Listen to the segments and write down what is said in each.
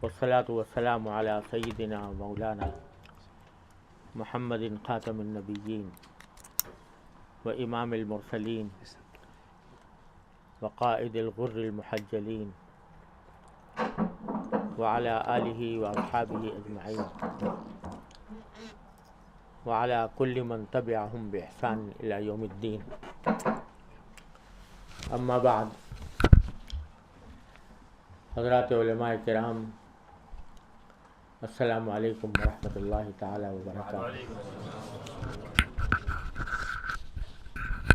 والصلاة والسلام على سيدنا مولانا محمد خاتم النبیین و امام المرسلین وقائد الغر المحجلین وعلى آلہ واصحابہ اجمعین وعلى كل من تبعهم بإحسان إلى يوم الدین. اما بعد، حضرات علماء کرام، السلام علیکم ورحمۃ اللہ تعالی وبرکاتہ.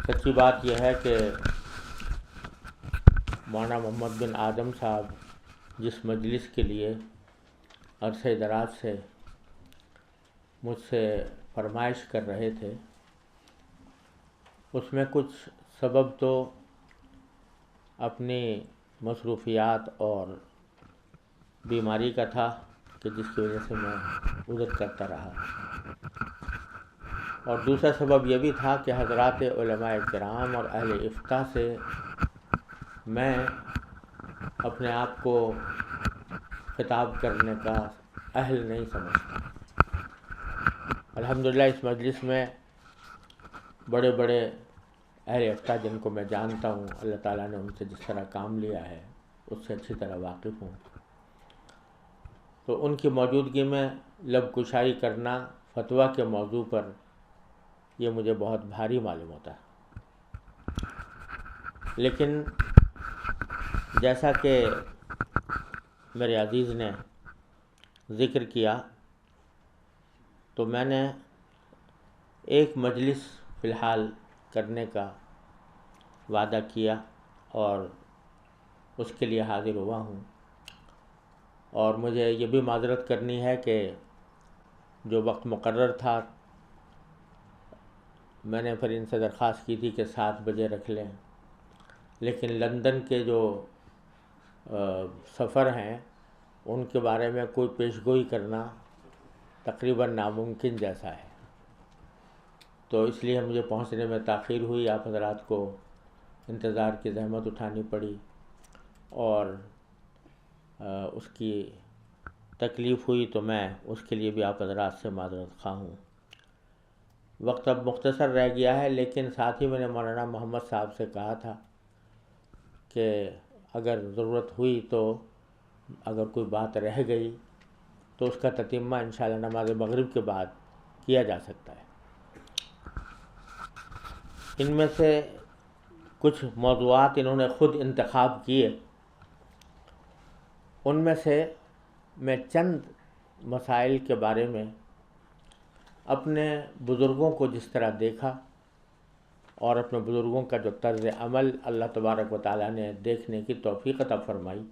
سچی بات یہ ہے کہ مولانا محمد بن آدم صاحب جس مجلس کے لیے عرصہ دراز سے مجھ سے فرمائش کر رہے تھے، اس میں کچھ سبب تو اپنی مصروفیات اور بیماری کا تھا کہ جس کی وجہ سے میں عذر کرتا رہا، اور دوسرا سبب یہ بھی تھا کہ حضرات علماء کرام اور اہل افتاء سے میں اپنے آپ کو خطاب کرنے کا اہل نہیں سمجھتا. الحمدللہ اس مجلس میں بڑے بڑے اہل افتاء جن کو میں جانتا ہوں، اللہ تعالیٰ نے ان سے جس طرح کام لیا ہے اس سے اچھی طرح واقف ہوں، تو ان کی موجودگی میں لب کشائی کرنا فتویٰ کے موضوع پر یہ مجھے بہت بھاری معلوم ہوتا ہے. لیکن جیسا کہ میرے عزیز نے ذکر کیا، تو میں نے ایک مجلس فی الحال کرنے کا وعدہ کیا اور اس کے لیے حاضر ہوا ہوں. اور مجھے یہ بھی معذرت کرنی ہے کہ جو وقت مقرر تھا میں نے پھر ان سے درخواست کی تھی کہ 7 بجے رکھ لیں، لیکن لندن کے جو سفر ہیں ان کے بارے میں کوئی پیشگوئی کرنا تقریباً ناممکن جیسا ہے، تو اس لیے مجھے پہنچنے میں تاخیر ہوئی. آپ حضرات کو انتظار کی زحمت اٹھانی پڑی اور اس کی تکلیف ہوئی، تو میں اس کے لیے بھی آپ حضرات سے معذرت خواہ ہوں. وقت اب مختصر رہ گیا ہے، لیکن ساتھ ہی میں نے مولانا محمد صاحب سے کہا تھا کہ اگر ضرورت ہوئی تو اگر کوئی بات رہ گئی تو اس کا تتمہ انشاءاللہ نماز مغرب کے بعد کیا جا سکتا ہے. ان میں سے کچھ موضوعات انہوں نے خود انتخاب کیے، ان میں سے میں چند مسائل کے بارے میں اپنے بزرگوں کو جس طرح دیکھا اور اپنے بزرگوں کا جو طرز عمل اللہ تبارک و تعالیٰ نے دیکھنے کی توفیق عطا فرمائی،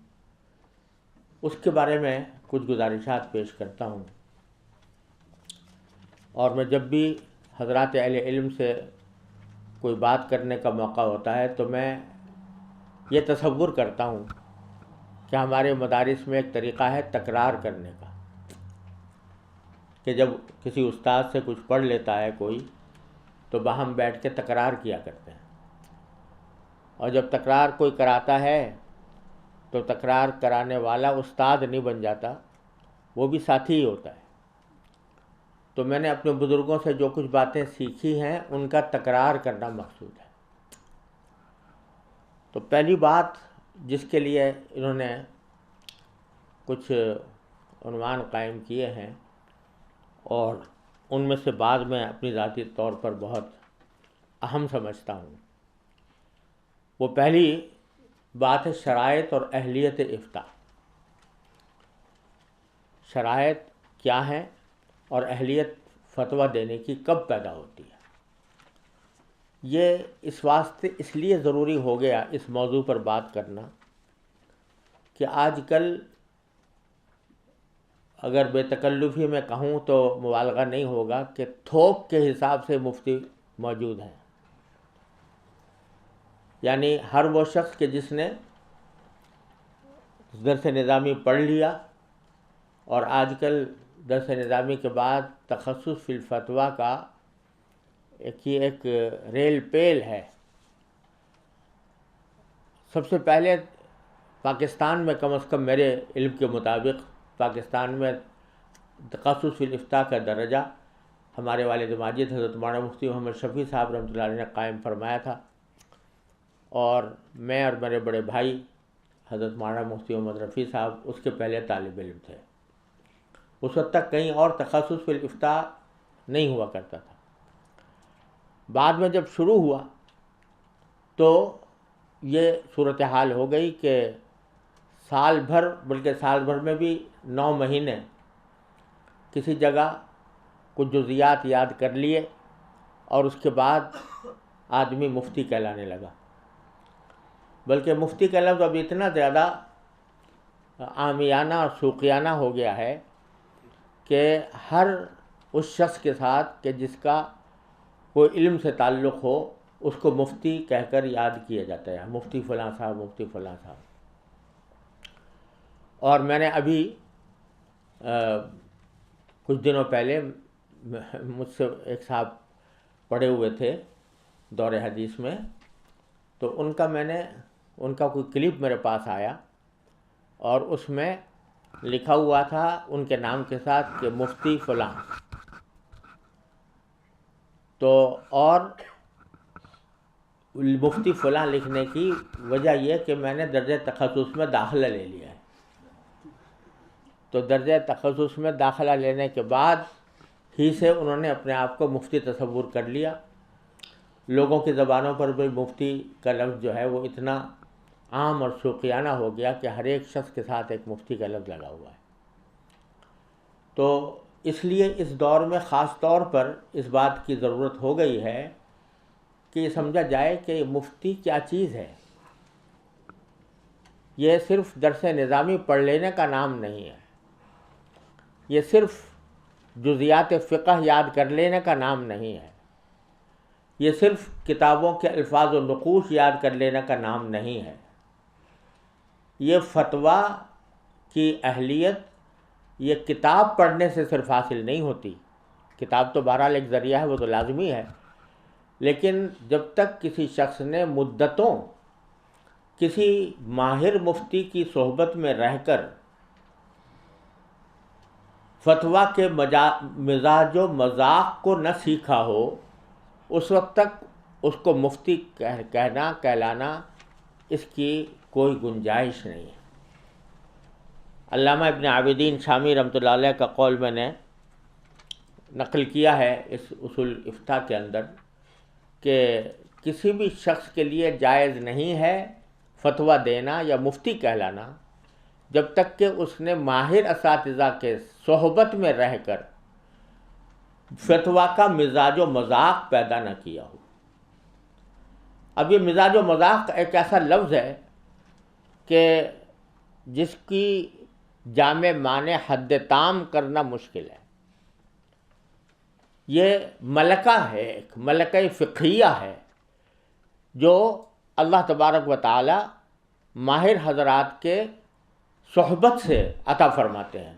اس کے بارے میں کچھ گزارشات پیش کرتا ہوں. اور میں جب بھی حضرات اہل علم سے کوئی بات کرنے کا موقع ہوتا ہے تو میں یہ تصور کرتا ہوں کہ ہمارے مدارس میں ایک طریقہ ہے تکرار کرنے کا، کہ جب کسی استاد سے کچھ پڑھ لیتا ہے کوئی تو باہم بیٹھ کے تکرار کیا کرتے ہیں، اور جب تکرار کوئی کراتا ہے تو تکرار کرانے والا استاد نہیں بن جاتا، وہ بھی ساتھی ہی ہوتا ہے. تو میں نے اپنے بزرگوں سے جو کچھ باتیں سیکھی ہیں ان کا تکرار کرنا مقصود ہے. تو پہلی بات جس کے لیے انہوں نے کچھ عنوان قائم کیے ہیں اور ان میں سے بعد میں اپنی ذاتی طور پر بہت اہم سمجھتا ہوں، وہ پہلی بات ہے شرائط اور اہلیت افتاء. شرائط کیا ہیں اور اہلیت فتویٰ دینے کی کب پیدا ہوتی ہے. یہ اس واسطے اس لیے ضروری ہو گیا اس موضوع پر بات کرنا کہ آج کل اگر بے تکلفی میں کہوں تو مبالغہ نہیں ہوگا کہ تھوک کے حساب سے مفتی موجود ہیں. یعنی ہر وہ شخص کہ جس نے درس نظامی پڑھ لیا اور آج کل درس نظامی کے بعد تخصص فی الفتویٰ کا ایک ریل پیل ہے. سب سے پہلے پاکستان میں کم از کم میرے علم کے مطابق پاکستان میں تخصص فی الافتاء کا درجہ ہمارے والد ماجد حضرت مولانا مفتی محمد شفیع صاحب رحمۃ اللہ علیہ نے قائم فرمایا تھا، اور میں اور میرے بڑے بھائی حضرت مولانا مفتی محمد رفیع صاحب اس کے پہلے طالب علم تھے۔ اس وقت تک کہیں اور تخصص فی الافتاء نہیں ہوا کرتا تھا۔ بعد میں جب شروع ہوا تو یہ صورتحال ہو گئی کہ سال بھر، بلکہ سال بھر میں بھی 9 مہینے کسی جگہ کچھ جزیات یاد کر لیے اور اس کے بعد آدمی مفتی کہلانے لگا، بلکہ مفتی کا لفظ اب اتنا زیادہ عامیانہ اور سوقیانہ ہو گیا ہے کہ ہر اس شخص کے ساتھ کہ جس کا کوئی علم سے تعلق ہو اس کو مفتی کہہ کر یاد کیا جاتا ہے، مفتی فلاں صاحب، مفتی فلاں صاحب۔ اور میں نے ابھی کچھ دنوں پہلے مجھ سے ایک صاحب پڑھے ہوئے تھے دور حدیث میں، تو ان کا کوئی کلپ میرے پاس آیا اور اس میں لکھا ہوا تھا ان کے نام کے ساتھ کہ مفتی فلاں۔ تو اور مفتی فلاں لکھنے کی وجہ یہ کہ میں نے درجہ تخصص میں داخلہ لے لیا ہے۔ تو درجہ تخصص میں داخلہ لینے کے بعد ہی سے انہوں نے اپنے آپ کو مفتی تصور کر لیا۔ لوگوں کی زبانوں پر بھی مفتی کا لفظ جو ہے وہ اتنا عام اور شوقیانہ ہو گیا کہ ہر ایک شخص کے ساتھ ایک مفتی کا لفظ لگا ہوا ہے۔ تو اس لیے اس دور میں خاص طور پر اس بات کی ضرورت ہو گئی ہے کہ یہ سمجھا جائے کہ مفتی کیا چیز ہے۔ یہ صرف درس نظامی پڑھ لینے کا نام نہیں ہے، یہ صرف جزیات فقہ یاد کر لینے کا نام نہیں ہے، یہ صرف کتابوں کے الفاظ و نقوش یاد کر لینے کا نام نہیں ہے۔ یہ فتویٰ کی اہلیت یہ کتاب پڑھنے سے صرف حاصل نہیں ہوتی، کتاب تو بہرحال ایک ذریعہ ہے، وہ تو لازمی ہے، لیکن جب تک کسی شخص نے مدتوں کسی ماہر مفتی کی صحبت میں رہ کر فتویٰ کے مزاج و مذاق کو نہ سیکھا ہو، اس وقت تک اس کو مفتی کہلانا اس کی کوئی گنجائش نہیں ہے۔ علامہ ابن عابدین شامی رحمۃ اللہ علیہ کا قول میں نے نقل کیا ہے اس اصول افتاء کے اندر کہ کسی بھی شخص کے لیے جائز نہیں ہے فتویٰ دینا یا مفتی کہلانا جب تک کہ اس نے ماہر اساتذہ کے صحبت میں رہ کر فتویٰ کا مزاج و مذاق پیدا نہ کیا ہو۔ اب یہ مزاج و مذاق ایک ایسا لفظ ہے کہ جس کی جامع معنی حد تام کرنا مشکل ہے۔ یہ ملکہ ہے، ایک ملکہ فقہیہ ہے جو اللہ تبارک و تعالی ماہر حضرات کے صحبت سے عطا فرماتے ہیں،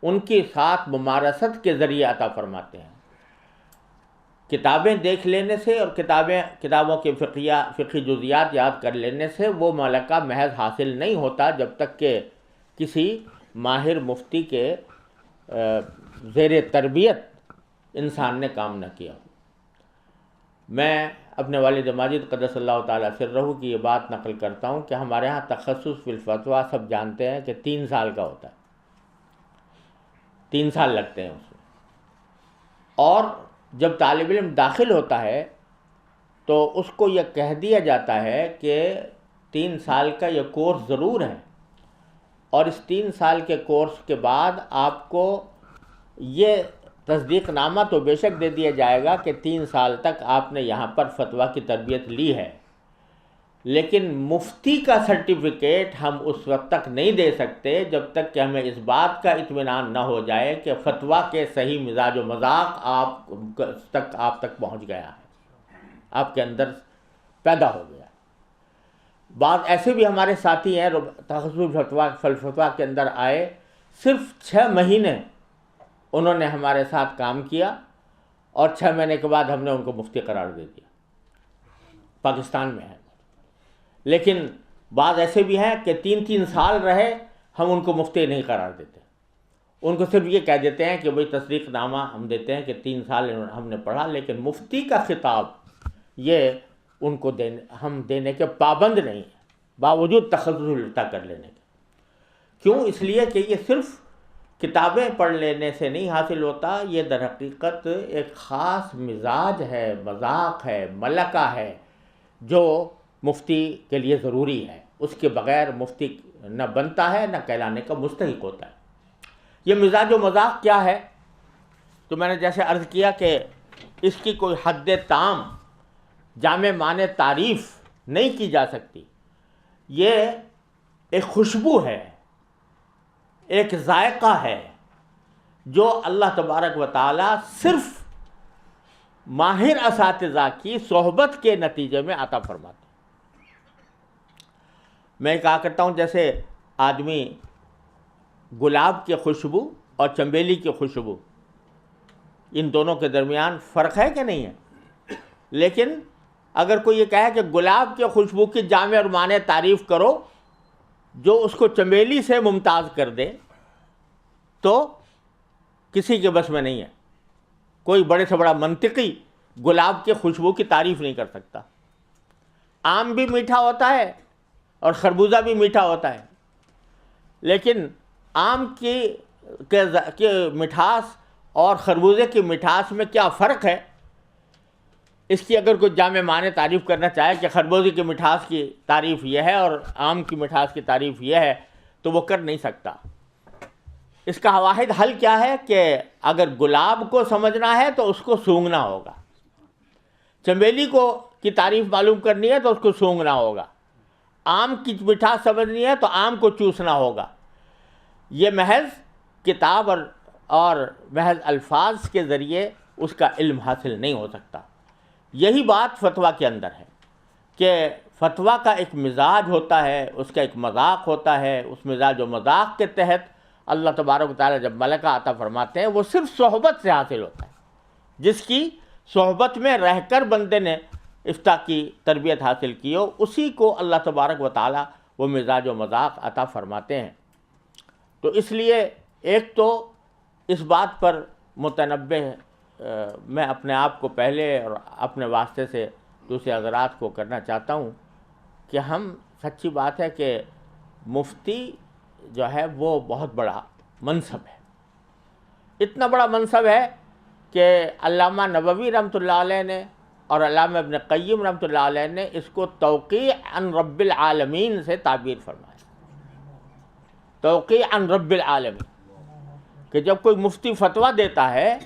ان کی ساتھ ممارست کے ذریعے عطا فرماتے ہیں۔ کتابیں دیکھ لینے سے اور کتابوں کے فقہی جزیات یاد کر لینے سے وہ ملکہ محض حاصل نہیں ہوتا جب تک کہ کسی ماہر مفتی کے زیر تربیت انسان نے کام نہ کیا ہو۔ میں اپنے والد ماجد قدس اللہ تعالیٰ سرہ کی یہ بات نقل کرتا ہوں کہ ہمارے ہاں تخصص فی الفتویٰ سب جانتے ہیں کہ 3 سال کا ہوتا ہے، 3 سال لگتے ہیں اس میں، اور جب طالب علم داخل ہوتا ہے تو اس کو یہ کہہ دیا جاتا ہے کہ 3 سال کا یہ کورس ضرور ہے، اور اس 3 سال کے کورس کے بعد آپ کو یہ تصدیق نامہ تو بے شک دے دیا جائے گا کہ 3 سال تک آپ نے یہاں پر فتویٰ کی تربیت لی ہے، لیکن مفتی کا سرٹیفکیٹ ہم اس وقت تک نہیں دے سکتے جب تک کہ ہمیں اس بات کا اطمینان نہ ہو جائے کہ فتویٰ کے صحیح مزاج و مذاق آپ تک پہنچ گیا ہے، آپ کے اندر پیدا ہو گیا ہے۔ بعض ایسے بھی ہمارے ساتھی ہیں تخصص فتویٰ کے اندر آئے، صرف 6 مہینے انہوں نے ہمارے ساتھ کام کیا اور 6 مہینے کے بعد ہم نے ان کو مفتی قرار دے دیا، پاکستان میں ہے۔ لیکن بعض ایسے بھی ہیں کہ 3 سال رہے، ہم ان کو مفتی نہیں قرار دیتے، ان کو صرف یہ کہہ دیتے ہیں کہ بھئی تصدیق نامہ ہم دیتے ہیں کہ 3 سال ہم نے پڑھا، لیکن مفتی کا خطاب یہ ان کو ہم دینے کے پابند نہیں ہیں، باوجود تخصص الفتہ کر لینے کے۔ کیوں؟ اس لیے کہ یہ صرف کتابیں پڑھ لینے سے نہیں حاصل ہوتا، یہ در حقیقت ایک خاص مزاج ہے، مذاق ہے، ملکہ ہے جو مفتی کے لیے ضروری ہے۔ اس کے بغیر مفتی نہ بنتا ہے نہ کہلانے کا مستحق ہوتا ہے۔ یہ مزاج و مذاق کیا ہے؟ تو میں نے جیسے عرض کیا کہ اس کی کوئی حد تام جامع معنی تعریف نہیں کی جا سکتی۔ یہ ایک خوشبو ہے، ایک ذائقہ ہے جو اللہ تبارک و تعالی صرف ماہر اساتذہ کی صحبت کے نتیجے میں عطا فرماتے ہیں۔ میں کہا کرتا ہوں جیسے آدمی گلاب کی خوشبو اور چنبیلی کی خوشبو، ان دونوں کے درمیان فرق ہے کہ نہیں ہے؟ لیکن اگر کوئی یہ کہے کہ گلاب کی خوشبو کی جامع اور معنی تعریف کرو جو اس کو چنبیلی سے ممتاز کر دے، تو کسی کے بس میں نہیں ہے۔ کوئی بڑے سے بڑا منطقی گلاب کی خوشبو کی تعریف نہیں کر سکتا۔ آم بھی میٹھا ہوتا ہے اور خربوزہ بھی میٹھا ہوتا ہے، لیکن آم کی مٹھاس اور خربوزے کی مٹھاس میں کیا فرق ہے؟ اس کی اگر کوئی جامع معنی تعریف کرنا چاہے کہ خربوزے کی مٹھاس کی تعریف یہ ہے اور آم کی مٹھاس کی تعریف یہ ہے، تو وہ کر نہیں سکتا۔ اس کا واحد حل کیا ہے کہ اگر گلاب کو سمجھنا ہے تو اس کو سونگھنا ہوگا، چنبیلی کی تعریف معلوم کرنی ہے تو اس کو سونگھنا ہوگا، آم کی مٹھاس سمجھنی ہے تو آم کو چوسنا ہوگا۔ یہ محض کتاب اور محض الفاظ کے ذریعے اس کا علم حاصل نہیں ہو سکتا۔ یہی بات فتویٰ کے اندر ہے کہ فتویٰ کا ایک مزاج ہوتا ہے، اس کا ایک مذاق ہوتا ہے۔ اس مزاج و مذاق کے تحت اللہ تبارک و تعالیٰ جب ملکہ عطا فرماتے ہیں وہ صرف صحبت سے حاصل ہوتا ہے۔ جس کی صحبت میں رہ کر بندے نے افتاء کی تربیت حاصل کی ہو، اسی کو اللہ تبارک و تعالیٰ وہ مزاج و مذاق عطا فرماتے ہیں۔ تو اس لیے ایک تو اس بات پر متنبہ میں اپنے آپ کو پہلے اور اپنے واسطے سے دوسرے حضرات کو کرنا چاہتا ہوں کہ ہم سچی بات ہے کہ مفتی جو ہے وہ بہت بڑا منصب ہے، اتنا بڑا منصب ہے کہ علامہ نووی رحمۃ اللہ علیہ نے اور علامہ ابن قیم رحمۃ اللہ علیہ نے اس کو توقیع عن رب العالمین سے تعبیر فرمایا۔ توقیع عن رب العالمین، کہ جب کوئی مفتی فتویٰ دیتا ہے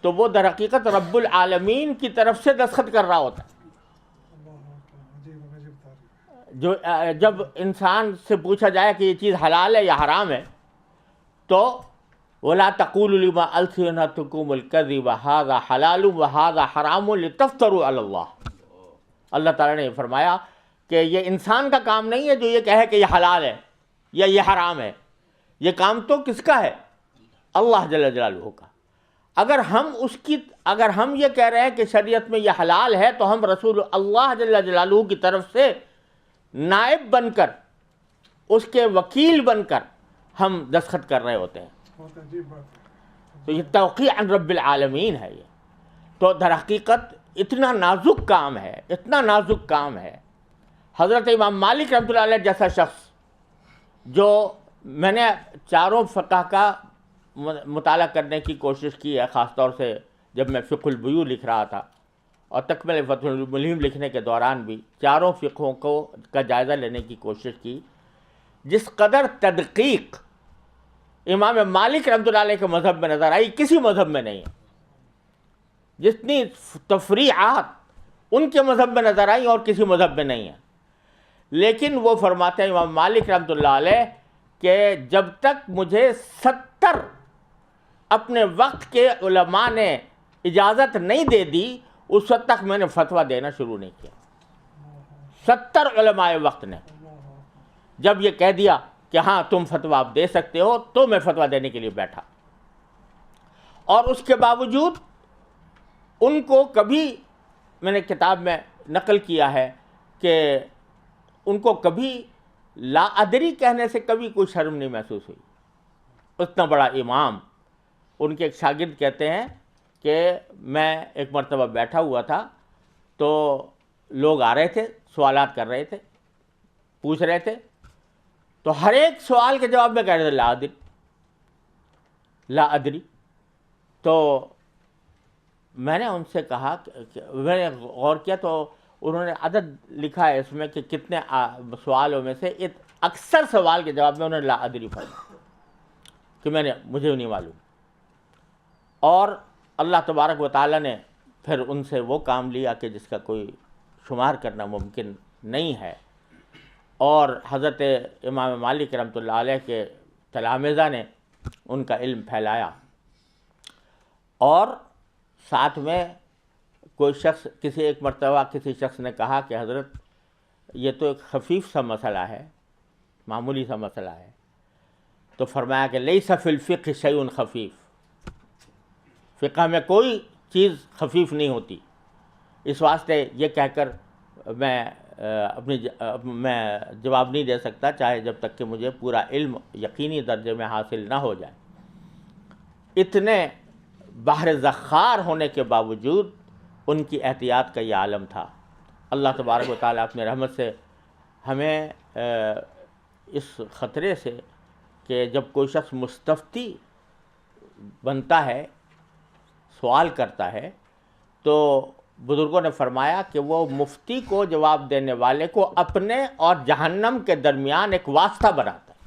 تو وہ در حقیقت رب العالمین کی طرف سے دستخط کر رہا ہوتا ہے۔ جو جب انسان سے پوچھا جائے کہ یہ چیز حلال ہے یا حرام ہے تو وَلَا تَقُولُوا لِمَا أَلْسِنَتُكُمُ الْكَذِبَ هَذَا حَلَالٌ وَهَذَا حَرَامٌ لِتَفْتَرُوا عَلَى اللَّهِ۔ اللہ تعالیٰ نے فرمایا کہ یہ انسان کا کام نہیں ہے جو یہ کہے کہ یہ حلال ہے یا یہ حرام ہے، یہ کام تو کس کا ہے؟ اللہ جل جلالہ کا۔ اگر ہم یہ کہہ رہے ہیں کہ شریعت میں یہ حلال ہے تو ہم رسول اللہ جل جلالہ کی طرف سے نائب بن کر، اس کے وکیل بن کر ہم دستخط کر رہے ہوتے ہیں۔ تو یہ توقیع عن رب العالمین ہے۔ یہ تو در حقیقت اتنا نازک کام ہے، اتنا نازک کام ہے۔ حضرت امام مالک رحمۃ اللہ علیہ جیسا شخص، جو میں نے چاروں فقہ کا مطالعہ کرنے کی کوشش کی ہے، خاص طور سے جب میں فقہ البیوع لکھ رہا تھا اور تکمل فتح الملہم لکھنے کے دوران بھی چاروں فقہوں کا جائزہ لینے کی کوشش کی۔ جس قدر تدقیق امام مالک رحمۃ اللہ علیہ کے مذہب میں نظر آئی کسی مذہب میں نہیں ہے، جتنی تفریعات ان کے مذہب میں نظر آئی اور کسی مذہب میں نہیں ہے۔ لیکن وہ فرماتے ہیں امام مالک رحمۃ اللہ علیہ کہ جب تک مجھے 70 اپنے وقت کے علماء نے اجازت نہیں دے دی اس وقت تک میں نے فتویٰ دینا شروع نہیں کیا۔ 70 علماء وقت نے جب یہ کہہ دیا کہ ہاں تم فتویٰ آپ دے سکتے ہو تو میں فتویٰ دینے کے لیے بیٹھا، اور اس کے باوجود ان کو کبھی، میں نے کتاب میں نقل کیا ہے کہ ان کو کبھی لا ادری کہنے سے کبھی کوئی شرم نہیں محسوس ہوئی۔ اتنا بڑا امام. ان کے ایک شاگرد کہتے ہیں کہ میں ایک مرتبہ بیٹھا ہوا تھا تو لوگ آ رہے تھے، سوالات کر رہے تھے، پوچھ رہے تھے، تو ہر ایک سوال کے جواب میں کہہ رہے تھے لا ادری لا ادری. تو میں نے ان سے کہا میں نے غور کیا تو انہوں نے عدد لکھا ہے اس میں کہ کتنے سوالوں میں سے اکثر سوال کے جواب میں انہوں نے لا ادری فرمایا کہ مجھے نہیں معلوم. اور اللہ تبارک و تعالیٰ نے پھر ان سے وہ کام لیا کہ جس کا کوئی شمار کرنا ممکن نہیں ہے. اور حضرت امام مالک رحمۃ اللہ علیہ کے تلامذہ نے ان کا علم پھیلایا. اور ساتھ میں کوئی شخص ایک مرتبہ کسی شخص نے کہا کہ حضرت یہ تو ایک خفیف سا مسئلہ ہے، معمولی سا مسئلہ ہے. تو فرمایا کہ لیس فی الفقہ شیء خفیف، فقہ میں کوئی چیز خفیف نہیں ہوتی. اس واسطے یہ کہہ کر میں جواب نہیں دے سکتا چاہے جب تک کہ مجھے پورا علم یقینی درجے میں حاصل نہ ہو جائے. اتنے بحر زخار ہونے کے باوجود ان کی احتیاط کا یہ عالم تھا. اللہ تبارک و تعالیٰ اپنے رحمت سے ہمیں اس خطرے سے کہ جب کوئی شخص مستفتی بنتا ہے، سوال کرتا ہے، تو بزرگوں نے فرمایا کہ وہ مفتی کو، جواب دینے والے کو، اپنے اور جہنم کے درمیان ایک واسطہ بناتا ہے.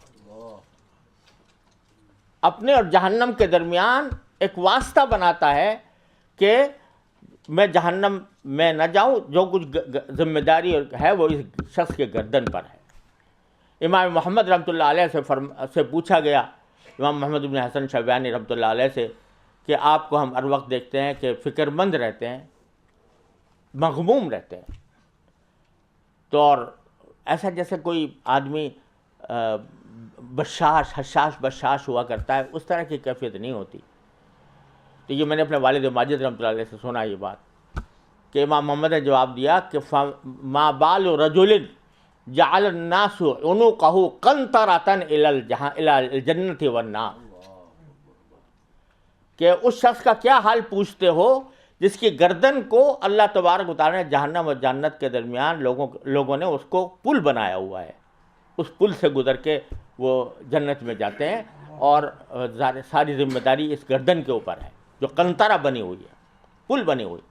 اپنے اور جہنم کے درمیان ایک واسطہ بناتا ہے کہ میں جہنم میں نہ جاؤں، جو کچھ ذمہ داری ہے وہ اس شخص کے گردن پر ہے. امام محمد رحمۃ اللہ علیہ سے پوچھا گیا، امام محمد بن حسن شیبانی رحمۃ اللہ علیہ سے، کہ آپ کو ہم ہر وقت دیکھتے ہیں کہ فکر مند رہتے ہیں، مغموم رہتے ہیں، تو اور ایسا جیسے کوئی آدمی حشاش بشاش ہوا کرتا ہے، اس طرح کی کیفیت نہیں ہوتی. تو یہ میں نے اپنے والد ماجد رحمۃ اللہ علیہ سے سنا یہ بات کہ امام محمد نے جواب دیا کہ ما بال رجل جعل الناس عنقه قنطرة الى الجنۃ والنار، کہ اس شخص کا کیا حال پوچھتے ہو جس کی گردن کو اللہ تبارک و تعالیٰ نے جہنم اور جنت کے درمیان لوگوں نے اس کو پل بنایا ہوا ہے. اس پل سے گزر کے وہ جنت میں جاتے ہیں، اور ساری ذمہ داری اس گردن کے اوپر ہے جو قنطرہ بنی ہوئی ہے، پل بنی ہوئی.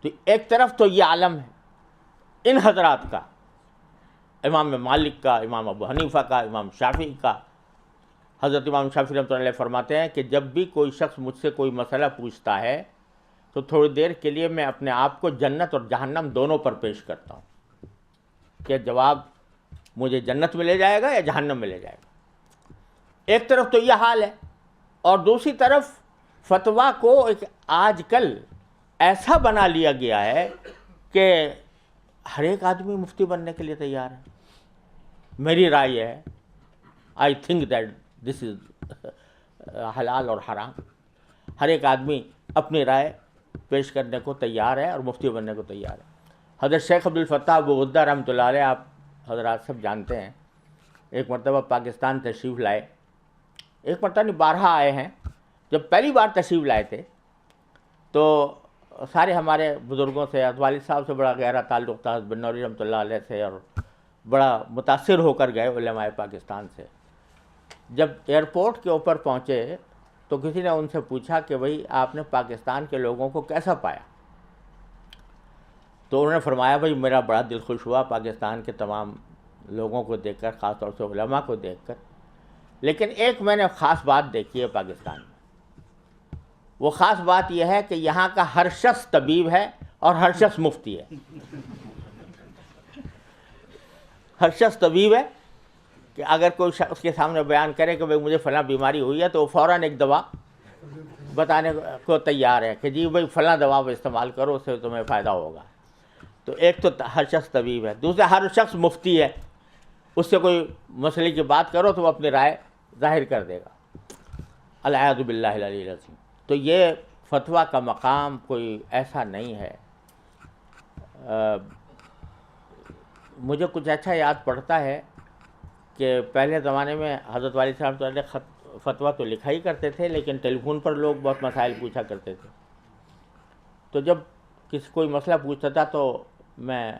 تو ایک طرف تو یہ عالم ہے ان حضرات کا، امام مالک کا، امام ابو حنیفہ کا، امام شافعی کا. حضرت امام شافعی رحمۃ اللہ علیہ فرماتے ہیں کہ جب بھی کوئی شخص مجھ سے کوئی مسئلہ پوچھتا ہے تو تھوڑی دیر کے لیے میں اپنے آپ کو جنت اور جہنم دونوں پر پیش کرتا ہوں کہ جواب مجھے جنت میں لے جائے گا یا جہنم میں لے جائے گا. ایک طرف تو یہ حال ہے، اور دوسری طرف فتویٰ کو ایک آج کل ایسا بنا لیا گیا ہے کہ ہر ایک آدمی مفتی بننے کے لیے تیار ہے. میری رائے یہ ہے، آئی تھنک دیٹ دس از حلال اور حرام. ہر ایک آدمی اپنی رائے پیش کرنے کو تیار ہے اور مفتی بننے کو تیار ہے. حضرت شیخ عبد الفتاح ابو غدہ رحمۃ اللہ علیہ، آپ حضرات سب جانتے ہیں، ایک مرتبہ پاکستان تشریف لائے. ایک مرتبہ نہیں، بارہا آئے ہیں. جب پہلی بار تشریف لائے تھے تو سارے ہمارے بزرگوں سے، والد صاحب سے بڑا گہرا تعلق تھا، بن نوری رحمۃ اللہ علیہ سے، اور بڑا متاثر ہو کر گئے علماء پاکستان سے. جب ایئرپورٹ کے اوپر پہنچے تو کسی نے ان سے پوچھا کہ بھئی آپ نے پاکستان کے لوگوں کو کیسا پایا؟ تو انہوں نے فرمایا بھئی میرا بڑا دل خوش ہوا پاکستان کے تمام لوگوں کو دیکھ کر، خاص طور سے علماء کو دیکھ کر. لیکن ایک میں نے خاص بات دیکھی ہے پاکستان میں. وہ خاص بات یہ ہے کہ یہاں کا ہر شخص طبیب ہے اور ہر شخص مفتی ہے. ہر شخص طبیب ہے کہ اگر کوئی شخص اس کے سامنے بیان کرے کہ بھئی مجھے فلاں بیماری ہوئی ہے تو وہ فوراً ایک دوا بتانے کو تیار ہے کہ جی بھئی فلاں دوا استعمال کرو، اس سے تمہیں فائدہ ہوگا. تو ایک تو ہر شخص طبیب ہے، دوسرا ہر شخص مفتی ہے. اس سے کوئی مسئلے کی بات کرو تو وہ اپنی رائے ظاہر کر دے گا. العیاذ باللہ العلی العظیم. تو یہ فتویٰ کا مقام کوئی ایسا نہیں ہے. مجھے کچھ اچھا یاد پڑتا ہے کہ پہلے زمانے میں حضرت والد صاحب تو فتویٰ تو لکھا ہی کرتے تھے، لیکن ٹیلی فون پر لوگ بہت مسائل پوچھا کرتے تھے. تو جب کوئی مسئلہ پوچھتا تھا تو میں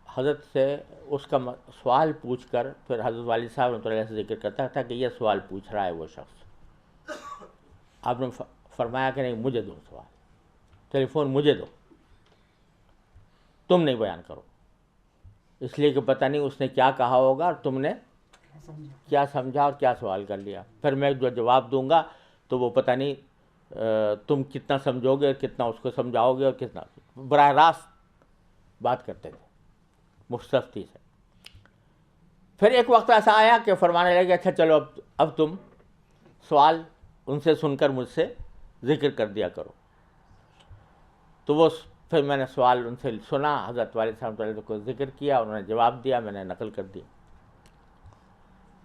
حضرت سے اس کا سوال پوچھ کر پھر حضرت والد صاحب رحمۃ اللہ سے ذکر کرتا تھا کہ یہ سوال پوچھ رہا ہے وہ شخص. آپ نے فرمایا کہ نہیں، مجھے دو سوال، ٹیلی فون مجھے دو، تم نہیں بیان کرو، اس لیے کہ پتہ نہیں اس نے کیا کہا ہوگا اور تم نے کیا سمجھا اور کیا سوال کر لیا. پھر میں جو جواب دوں گا تو وہ پتہ نہیں تم کتنا سمجھو گے اور کتنا اس کو سمجھاؤ گے اور کتنا. براہ راست بات کرتے تھے مستفتی سے. پھر ایک وقت ایسا آیا کہ فرمانے لگے اچھا چلو اب تم سوال ان سے سن کر مجھ سے ذکر کر دیا کرو. تو وہ پھر میں نے سوال ان سے سنا، حضرت والد صاحب کو ذکر کیا، انہوں نے جواب دیا، میں نے نقل کر دیا.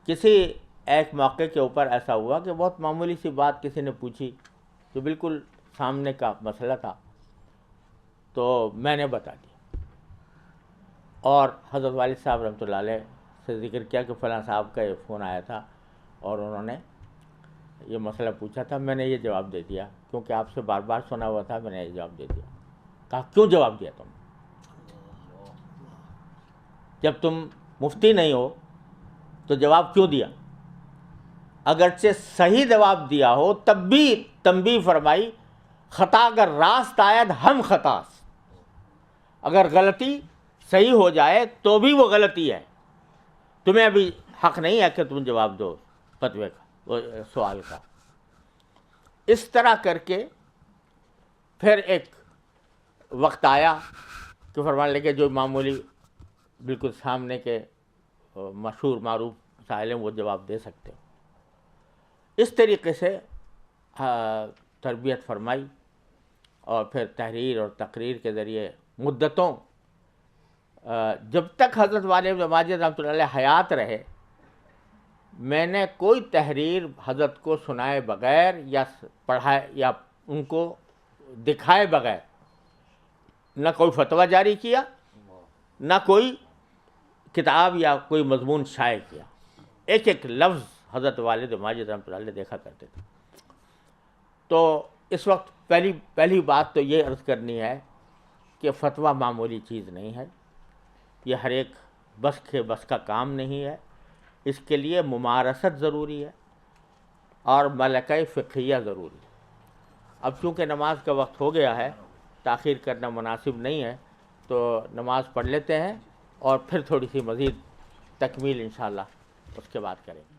کسی ایک موقع کے اوپر ایسا ہوا کہ بہت معمولی سی بات کسی نے پوچھی جو بالکل سامنے کا مسئلہ تھا، تو میں نے بتا دیا اور حضرت والد صاحب رحمۃ اللہ علیہ سے ذکر کیا کہ فلاں صاحب کا یہ فون آیا تھا اور انہوں نے یہ مسئلہ پوچھا تھا، میں نے یہ جواب دے دیا کیونکہ آپ سے بار بار سنا ہوا تھا، میں نے یہ جواب دے دیا. کہا کیوں جواب دیا تم؟ جب تم مفتی نہیں ہو تو جواب کیوں دیا؟ اگرچہ صحیح جواب دیا ہو تب بھی تنبیہ فرمائی، خطا اگر راست آید ہم خطاست، اگر غلطی صحیح ہو جائے تو بھی وہ غلطی ہے، تمہیں ابھی حق نہیں ہے کہ تم جواب دو فتوے کا، سوال کا. اس طرح کر کے پھر ایک وقت آیا کہ فرمانے لگے جو معمولی بالکل سامنے کے مشہور معروف مسائل ہیں وہ جواب دے سکتے ہو. اس طریقے سے تربیت فرمائی اور پھر تحریر اور تقریر کے ذریعے مدتوں جب تک حضرت والد ماجد رحمۃ اللہ علیہ حیات رہے میں نے کوئی تحریر حضرت کو سنائے بغیر یا پڑھائے یا ان کو دکھائے بغیر نہ کوئی فتویٰ جاری کیا، نہ کوئی کتاب یا کوئی مضمون شائع کیا. ایک ایک لفظ حضرت والد ماجد رحمۃ اللہ علیہ دیکھا کرتے تھے. تو اس وقت پہلی بات تو یہ عرض کرنی ہے کہ فتویٰ معمولی چیز نہیں ہے، یہ ہر ایک بس کا کام نہیں ہے. اس کے لیے ممارست ضروری ہے اور ملکہ فقہیہ ضروری ہے. اب چونکہ نماز کا وقت ہو گیا ہے، تاخیر کرنا مناسب نہیں ہے، تو نماز پڑھ لیتے ہیں اور پھر تھوڑی سی مزید تکمیل انشاءاللہ اس کے بعد کریں گے.